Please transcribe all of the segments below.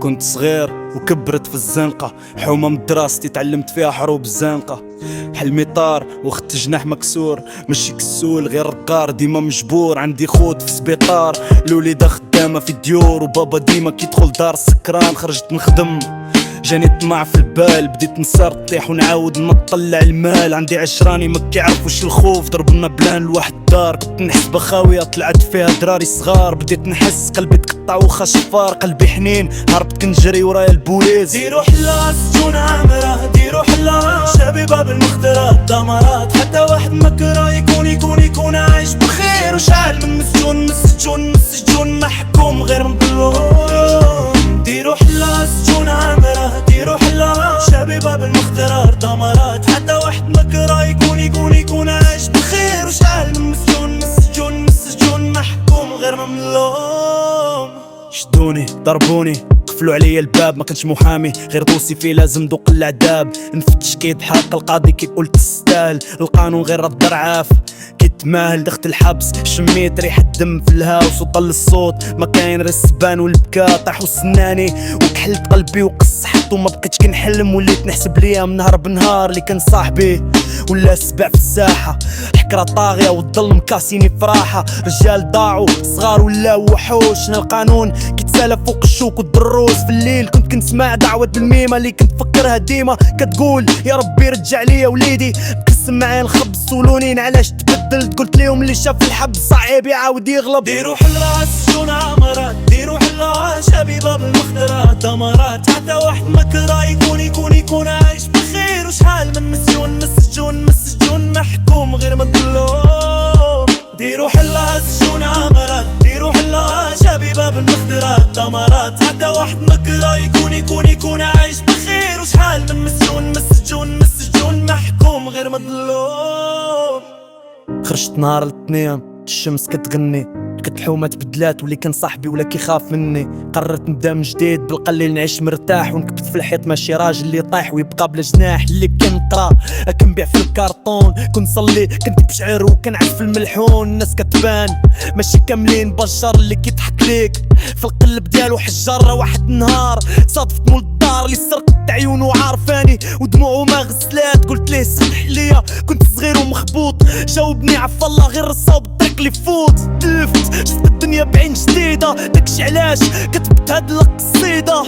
كنت صغير وكبرت في الزنقة، حومة من دراستي تعلمت فيها حروب الزنقة. حلمي طار واخدت جناح مكسور، ماشي كسول غير رقار، ديما مجبور. عندي خود في سبيطار، الوليدة خدامة في ديور، وبابا ديما كيدخل دار سكران. خرجت نخدم جاني الطمع في البال، بديت نسار طيح ونعاود نطلع المال. عندي عشراني ما كيعرفوش الخوف، ضربنا بلان لواحد الدار كنت نحسبها خاوية طلعت فيها دراري صغار. بديت نحس قلبي تقطع وخا شفار، قلبي حنين هربت كنجري ورايا البوليس. ديرو حلا سجون عامرة، ديرو حلا شابي باب المخدرات دمرات. حتى واحد مكره يكون عايش بخير، وشعل من السجون محكوم غير مظلوم. ديرو حلا سجون عامرة، ديرو حلا شابي باب المخدرات دمرات. حتى واحد مكره يكون عايش بخير، وشعل من السجون محكوم غير مملوم. شدوني ضربوني قفلوا عليا الباب، ما كنتش محامي غير دوسي فيه لازم دوق العذاب. نفتش كيضحك القاضي كيقول تستاهل، القانون غير رد رعاف كيتماهل. دخت الحبس شميت ريحة دم في الهاوس وطل الصوت، ما كاين غير السبان والبكا طاحوا سناني. وكحلت قلبي وقصحت وما بقيتش كنحلم، وليت نحسب ليا من نهار بنهار اللي كان صاحبي ولا سبع في الساحة. حكرة طاغية والظلم كاسيني فراحة، رجال ضاعوا صغار ولا وحوش. القانون كيتسالى فوق الشوك والدروس. في الليل كنت كنسمع دعوة بالميمة اللي كنت فكرها ديما كتقول يا ربي رجع ليا وليدي. بقسم معايا الخبز سولوني علاش تبدلت، قلت ليهم اللي شاف الحب صعيب يعاود يغلب. ديرو حلا السجون عمرات، ديرو حلا شابي باب المخدرات دمرات. حتى واحد مكره يكون عايش بخير، وشحال من السجون محكوم غير مظلوم. ديرو حلا السجون عمرات، ديرو حلا شابي باب المخدرات دمرات. حتى واحد مكره يكون عايش بخير، وشحال من السجون محكوم غير مظلوم. خرجت نهار الاثنين الشمس كتغني، كت الحومة تبدلات واللي كان صاحبي ولا كيخاف مني. قررت نبدا من جديد بالقليل نعيش مرتاح، ونكبت في الحيط ماشي راجل اللي طايح ويبقى بلا جناح. اللي كنقرا كنبيع في الكارطون، كنصلي كنكتب شعر وكنعزف الملحون. الناس كتبان ماشي كاملين بشر، اللي كيضحك ليك في القلب ديالو حجر. واحد النهار صادفت مول الدار اللي سرقت عيونه وعارفاني ودموعه ما غسلات. قلت ليه سمح ليا كنت صغير ومخبوط، جاوبني عفا الله غير الصوب الطريق اللي فوت. تلفت شفت الدنيا بعين جديدة، داكشي علاش كتبت هاد القصيدة.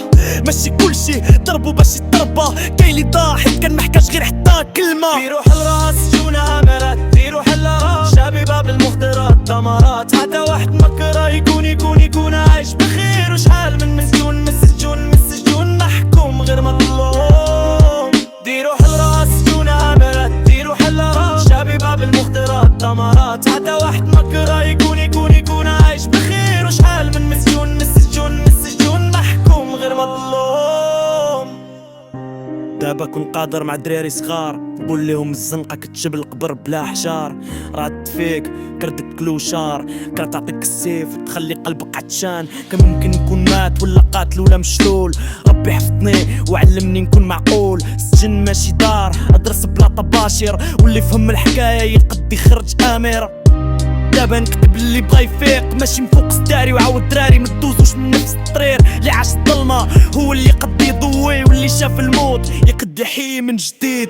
ماشي كلشي ضربو باش يتربى، كاين اللي ضاحك كان محكاش غير حتى كلمة. ديرو حلا سجون عامرات، ديرو حلا شابي باب المخدرات دمرات. حتى واحد مكره يكون عايش بخير، وشحال من السجون محكوم غير مظلوم. ديرو حلا سجون عامرات، ديرو حلا شابي باب المخدرات دمرات. حتى واحد مكره يكون عايش بخير، وشحال من السجون محكوم غير مظلوم. دابا كون قادر مع دراري صغار، قول لهم الزنقة كتجيب القبر بلا حجار. راد فيك كردك كلوشار، كرا تعطيك السيف وتخلي قلبك عطشان. كان ممكن يكون مات ولا قاتل ولا مشلول، ربي حفظني وعلمني نكون معقول. السجن ماشي دار ادرس بلا طباشر، واللي فهم الحكاية يقد يخرج امير. دابا نكتب اللي بغا يفيق، ماشي من فوق ستاري وعاود دراري مدوزوش من نفس الطرير. اللي عاش الظلمة هو اللي قد يضوي، واللي شاف الموت يقد يحيي من جديد.